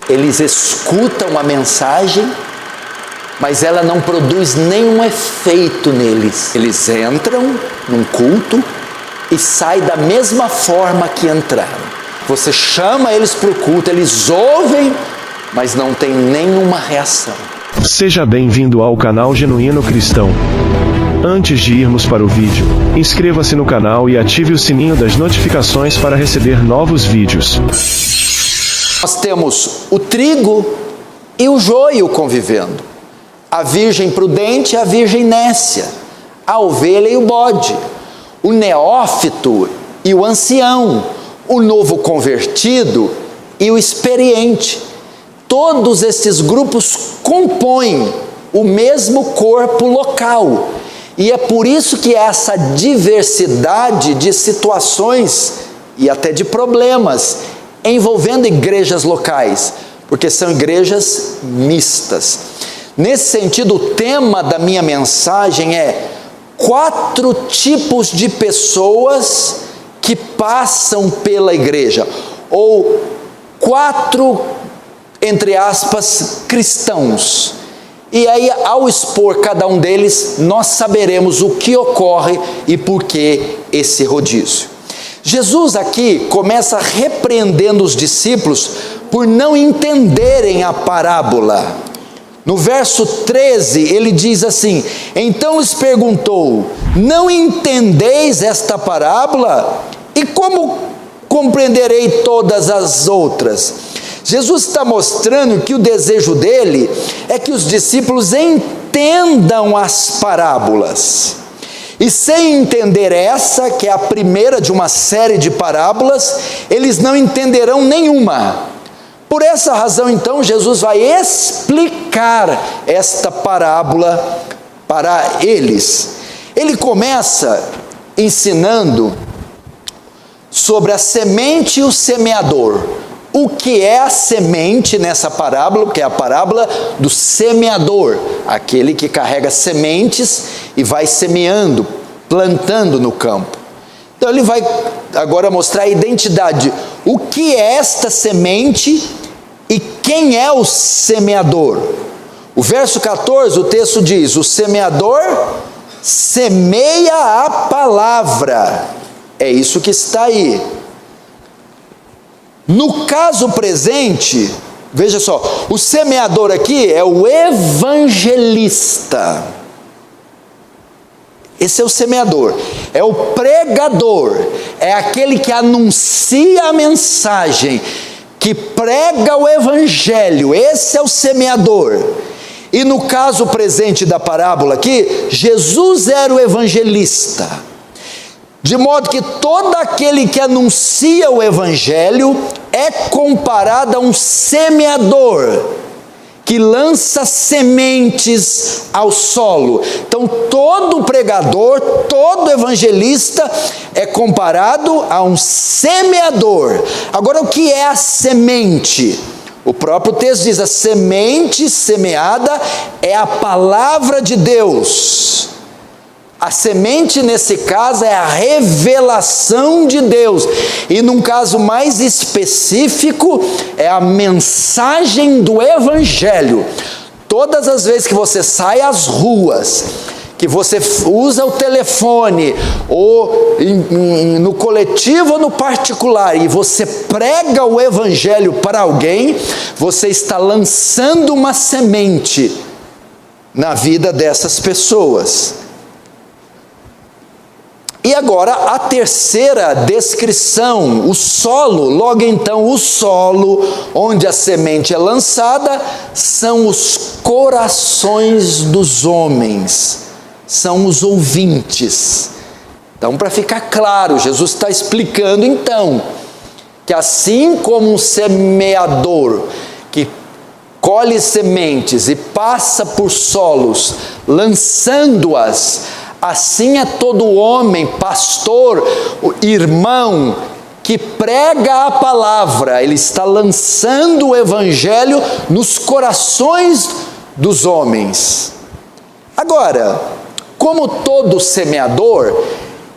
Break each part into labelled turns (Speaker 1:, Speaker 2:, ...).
Speaker 1: Eles escutam a mensagem, mas ela não produz nenhum efeito neles. Eles entram num culto e saem da mesma forma que entraram. Você chama eles para o culto, eles ouvem, mas não tem nenhuma reação.
Speaker 2: Seja bem-vindo ao canal Genuíno Cristão. Antes de irmos para o vídeo, inscreva-se no canal e ative o sininho das notificações para receber novos vídeos.
Speaker 1: Nós temos o trigo e o joio convivendo. A virgem prudente e a virgem nécia. A ovelha e o bode. O neófito e o ancião. O novo convertido e o experiente. Todos estes grupos compõem o mesmo corpo local. E é por isso que essa diversidade de situações e até de problemas envolvendo igrejas locais, porque são igrejas mistas. Nesse sentido, o tema da minha mensagem é 4 tipos de pessoas que passam pela igreja, ou 4, entre aspas, cristãos. E aí, ao expor cada um deles, nós saberemos o que ocorre e por que esse rodízio. Jesus aqui começa repreendendo os discípulos por não entenderem a parábola. No verso 13, ele diz assim: então lhes perguntou, não entendeis esta parábola? E como compreenderei todas as outras? Jesus está mostrando que o desejo dele é que os discípulos entendam as parábolas. E sem entender essa, que é a primeira de uma série de parábolas, eles não entenderão nenhuma. Por essa razão, então, Jesus vai explicar esta parábola para eles. Ele começa ensinando sobre a semente e o semeador. O que é a semente nessa parábola? Que é a parábola do semeador, aquele que carrega sementes e vai semeando, plantando no campo. Então ele vai agora mostrar a identidade. O que é esta semente e quem é o semeador? O verso 14, o texto diz: o semeador semeia a palavra. É isso que está aí. No caso presente, veja só, o semeador aqui é o evangelista. Esse é o semeador, é o pregador, é aquele que anuncia a mensagem, que prega o evangelho. Esse é o semeador. E no caso presente da parábola aqui, Jesus era o evangelista. De modo que todo aquele que anuncia o evangelho é comparado a um semeador que lança sementes ao solo. Então todo pregador, todo evangelista é comparado a um semeador. Agora, o que é a semente? O próprio texto diz: a semente semeada é a palavra de Deus. A semente, nesse caso, é a revelação de Deus. E num caso mais específico, é a mensagem do evangelho. Todas as vezes que você sai às ruas, que você usa o telefone, ou no coletivo ou no particular, e você prega o evangelho para alguém, você está lançando uma semente na vida dessas pessoas. E agora a terceira descrição, o solo. Logo então, o solo onde a semente é lançada são os corações dos homens, são os ouvintes. Então, para ficar claro, Jesus está explicando então que assim como um semeador que colhe sementes e passa por solos, lançando-as, assim é todo homem, pastor, irmão, que prega a palavra. Ele está lançando o evangelho nos corações dos homens. Agora, como todo semeador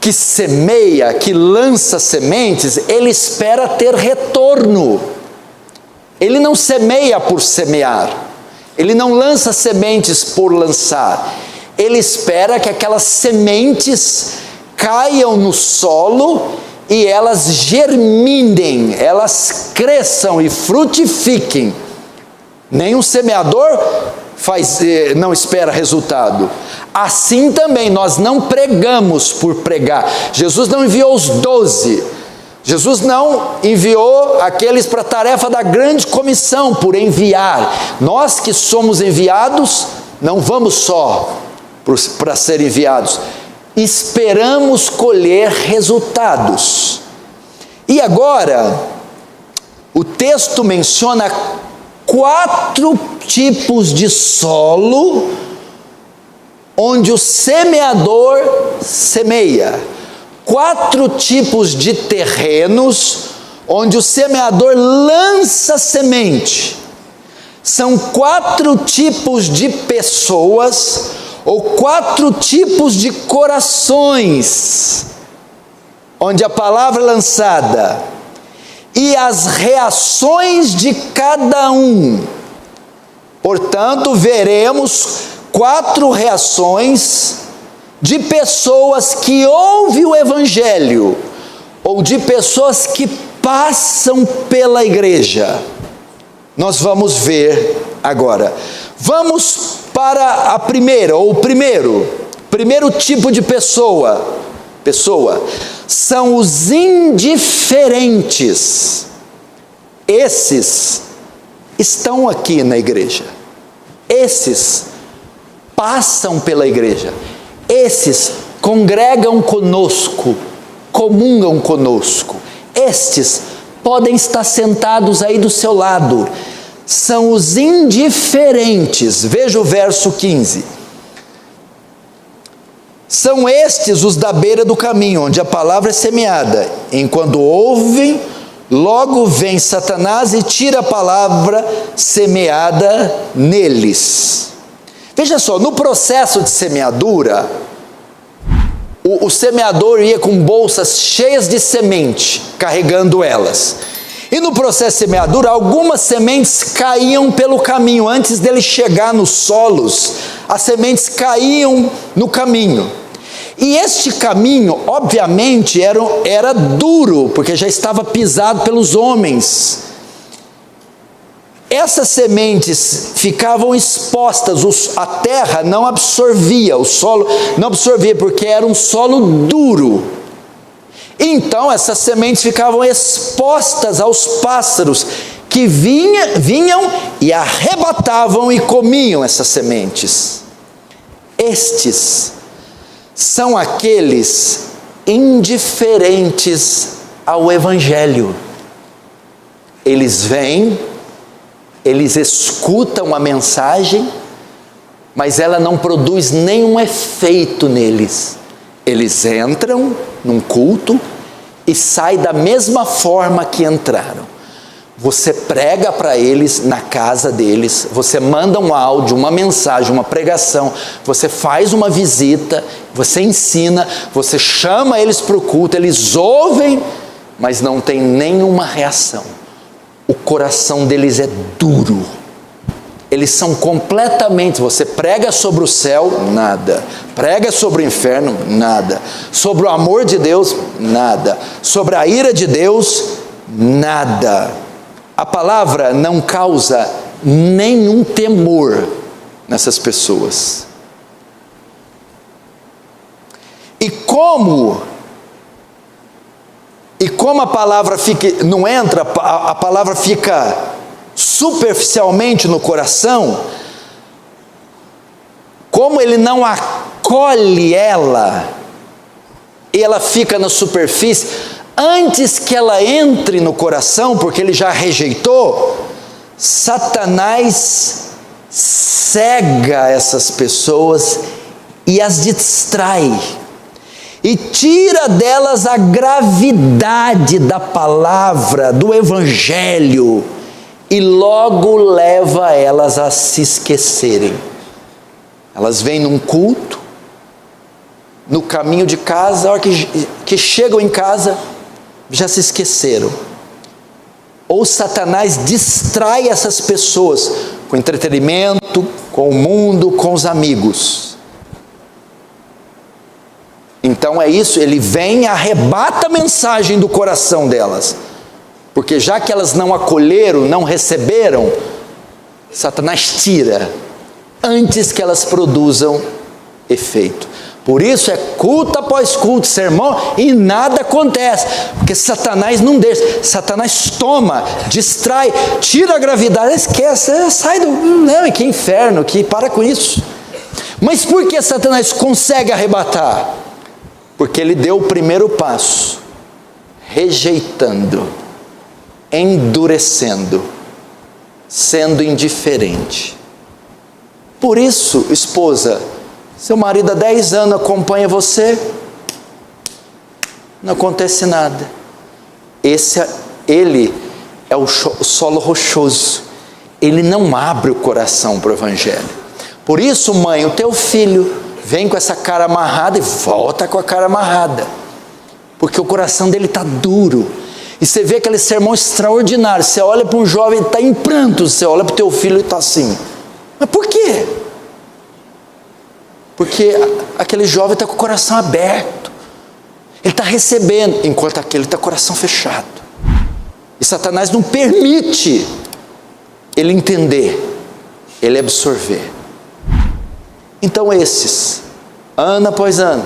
Speaker 1: que semeia, que lança sementes, ele espera ter retorno. Ele não semeia por semear, ele não lança sementes por lançar, ele espera que aquelas sementes caiam no solo e elas germinem, elas cresçam e frutifiquem. Nenhum semeador não espera resultado. Assim também nós não pregamos por pregar. Jesus não enviou os 12. Jesus não enviou aqueles para a tarefa da grande comissão por enviar. Nós que somos enviados, não vamos só para ser enviados. Esperamos colher resultados. E agora, o texto menciona 4 tipos de solo onde o semeador semeia. 4 tipos de terrenos onde o semeador lança semente. São 4 tipos de pessoas ou 4 tipos de corações onde a palavra é lançada e as reações de cada um. Portanto, veremos 4 reações de pessoas que ouvem o Evangelho, ou de pessoas que passam pela igreja. Nós vamos ver agora. Vamos para a primeira, ou o primeiro tipo de pessoa, são os indiferentes. Esses estão aqui na igreja, esses passam pela igreja, esses congregam conosco, comungam conosco, estes podem estar sentados aí do seu lado, são os indiferentes. Veja o verso 15. São estes os da beira do caminho, onde a palavra é semeada. Enquanto ouvem, logo vem Satanás e tira a palavra semeada neles. Veja só, no processo de semeadura, o semeador ia com bolsas cheias de semente, carregando elas. E no processo de semeadura, algumas sementes caíam pelo caminho. Antes dele chegar nos solos, as sementes caíam no caminho. E este caminho, obviamente, era duro, porque já estava pisado pelos homens. Essas sementes ficavam expostas, a terra não absorvia, o solo não absorvia, porque era um solo duro. Então essas sementes ficavam expostas aos pássaros que vinham e arrebatavam e comiam essas sementes. Estes são aqueles indiferentes ao Evangelho. Eles vêm, eles escutam a mensagem, mas ela não produz nenhum efeito neles. Eles entram num culto e saem da mesma forma que entraram. Você prega para eles na casa deles, você manda um áudio, uma mensagem, uma pregação, você faz uma visita, você ensina, você chama eles para o culto, eles ouvem, mas não tem nenhuma reação. O coração deles é duro. Eles são completamente, você prega sobre o céu, nada. Prega sobre o inferno, nada. Sobre o amor de Deus, nada. Sobre a ira de Deus, nada. A palavra não causa nenhum temor nessas pessoas. E como a palavra não entra, a palavra fica superficialmente no coração, como ele não acolhe ela, e ela fica na superfície, antes que ela entre no coração, porque ele já rejeitou, Satanás cega essas pessoas e as distrai, e tira delas a gravidade da palavra, do Evangelho, e logo leva elas a se esquecerem. Elas vêm num culto, no caminho de casa, a hora que chegam em casa, já se esqueceram. ou Satanás distrai essas pessoas com entretenimento, com o mundo, com os amigos. Então é isso, ele vem e arrebata a mensagem do coração delas, porque já que elas não acolheram, não receberam, Satanás tira antes que elas produzam efeito. Por isso é culto após culto, sermão, e nada acontece, porque Satanás não deixa. Satanás toma, distrai, tira a gravidade, esquece, sai do... Não, que inferno, que para com isso. Mas por que Satanás consegue arrebatar? Porque ele deu o primeiro passo, rejeitando, endurecendo, sendo indiferente. Por isso, esposa, seu marido há 10 anos acompanha você, não acontece nada. Ele é o solo rochoso, ele não abre o coração para o evangelho. Por isso, mãe, o teu filho vem com essa cara amarrada e volta com a cara amarrada, porque o coração dele está duro. E você vê aquele sermão extraordinário, você olha para um jovem, ele está em prantos, você olha para o teu filho e está assim. Mas por quê? Porque aquele jovem está com o coração aberto, ele está recebendo, enquanto aquele está com o coração fechado. E Satanás não permite ele entender, ele absorver. Então esses, ano após ano,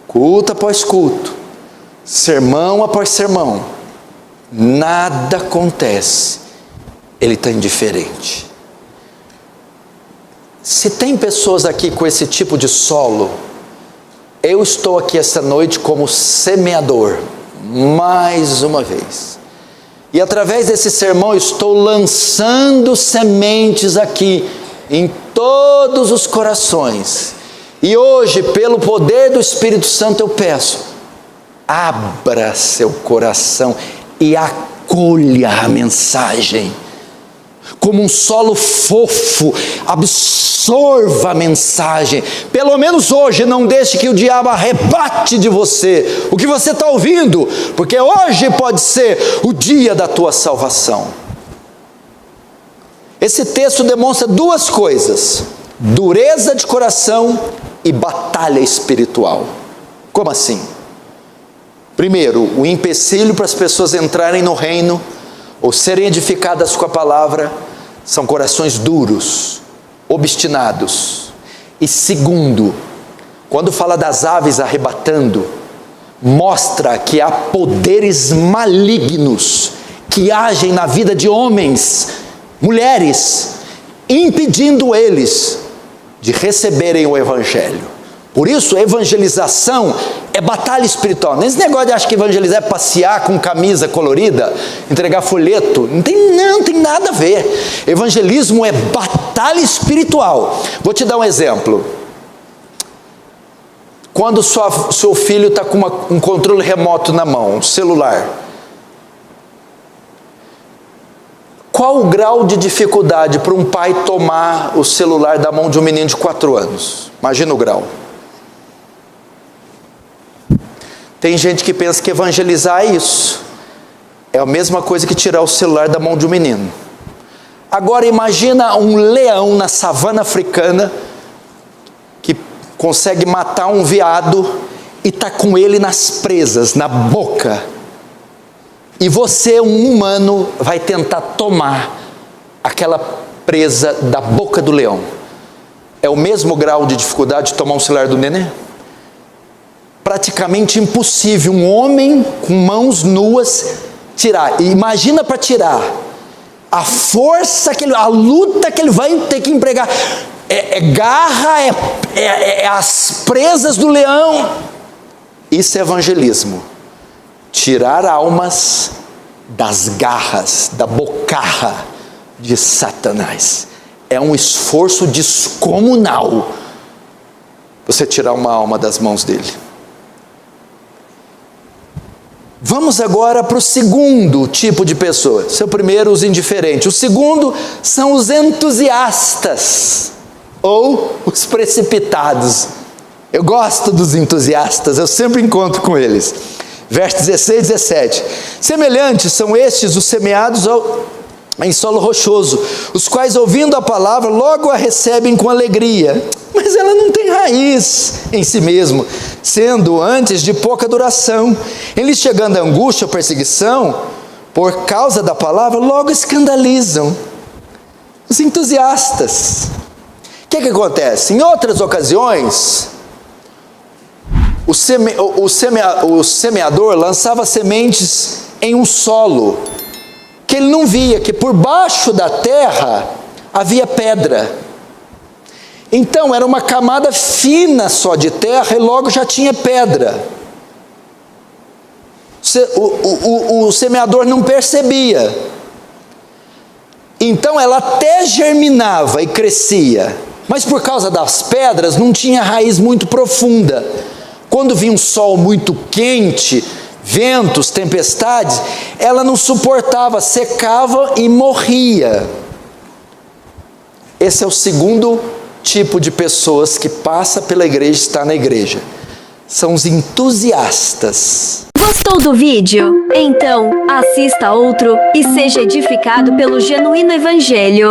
Speaker 1: culto após culto, sermão após sermão, nada acontece, ele está indiferente. Se tem pessoas aqui com esse tipo de solo, eu estou aqui esta noite como semeador, mais uma vez. E através desse sermão estou lançando sementes aqui, em todos os corações. E hoje, pelo poder do Espírito Santo, eu peço, abra seu coração e acolha a mensagem. Como um solo fofo, absorva a mensagem. Pelo menos hoje, não deixe que o diabo arrebate de você o que você está ouvindo, porque hoje pode ser o dia da tua salvação. Esse texto demonstra duas coisas: dureza de coração e batalha espiritual. Como assim? Primeiro, o empecilho para as pessoas entrarem no reino ou serem edificadas com a palavra são corações duros, obstinados. E segundo, quando fala das aves arrebatando, mostra que há poderes malignos que agem na vida de homens, mulheres, impedindo eles de receberem o evangelho. Por isso, evangelização é batalha espiritual. Nesse negócio de achar que evangelizar é passear com camisa colorida, entregar folheto, não tem nada a ver. Evangelismo é batalha espiritual. Vou te dar um exemplo. Quando seu filho está com um controle remoto na mão, um celular, qual o grau de dificuldade para um pai tomar o celular da mão de um menino de 4 anos? Imagina o grau. Tem gente que pensa que evangelizar é isso. É a mesma coisa que tirar o celular da mão de um menino. Agora imagina um leão na savana africana que consegue matar um veado e está com ele nas presas, na boca. E você, um humano, vai tentar tomar aquela presa da boca do leão. É o mesmo grau de dificuldade de tomar um celular do nenê? Praticamente impossível um homem com mãos nuas tirar. E imagina para tirar a força, a luta que ele vai ter que empregar. É garra, é as presas do leão. Isso é evangelismo. Tirar almas das garras, da bocarra de Satanás. É um esforço descomunal você tirar uma alma das mãos dele. Vamos agora para o segundo tipo de pessoa. Esse é o primeiro, os indiferentes. O segundo são os entusiastas, ou os precipitados. Eu gosto dos entusiastas, eu sempre encontro com eles. Verso 16 e 17. Semelhantes são estes os semeados em solo rochoso, os quais, ouvindo a palavra, logo a recebem com alegria, mas ela não tem raiz em si mesmo, sendo antes de pouca duração. Em lhes chegando a angústia ou perseguição, por causa da palavra, logo escandalizam os entusiastas. O que acontece? Em outras ocasiões, o semeador lançava sementes em um solo que ele não via, que por baixo da terra havia pedra. Então era uma camada fina só de terra e logo já tinha pedra. O semeador não percebia. Então ela até germinava e crescia, mas por causa das pedras não tinha raiz muito profunda. Quando vinha um sol muito quente, ventos, tempestades, ela não suportava, secava e morria. Esse é o segundo tipo de pessoas que passa pela igreja e está na igreja. São os entusiastas.
Speaker 3: Gostou do vídeo? Então, assista outro e seja edificado pelo Genuíno Evangelho.